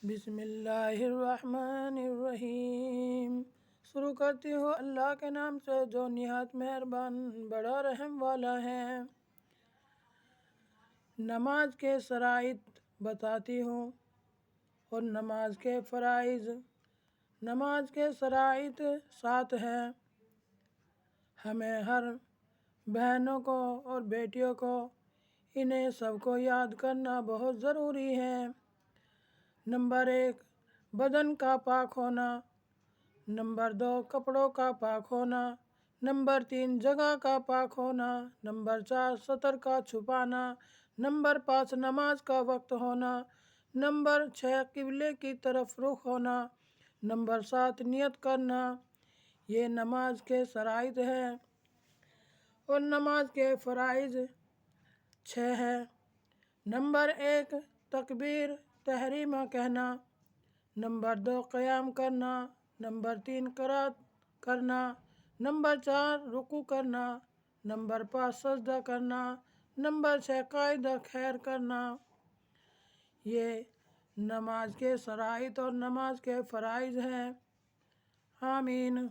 बिस्मिल्लाहिर्रहमानिर्रहीम। शुरू करती हूँ अल्लाह के नाम से जो निहायत मेहरबान बड़ा रहम वाला है। नमाज के शराइत बताती हूँ और नमाज के फ़राइज़। नमाज के शराइत 7 हैं। हमें हर बहनों को और बेटियों को इन्हें सबको याद करना बहुत ज़रूरी है। नंबर 1 बदन का पाक होना। नंबर 2 कपड़ों का पाक होना। नंबर 3 जगह का पाक होना। नंबर 4 सतर का छुपाना। नंबर 5 नमाज का वक्त होना। नंबर 6 किबले की तरफ रुख होना। नंबर 7 नियत करना। ये नमाज के शराइत हैं और नमाज के फ़राइज़ 6 हैं। नंबर 1 तकबीर तहरीमा कहना। नंबर 2 क़याम करना। नंबर 3 क़राअत करना। नंबर 4 रुकू करना। नंबर 5 सजदा करना। नंबर 6 कायदा खैर करना। ये नमाज के शराइत और नमाज के फ़राइज़ हैं। आमीन।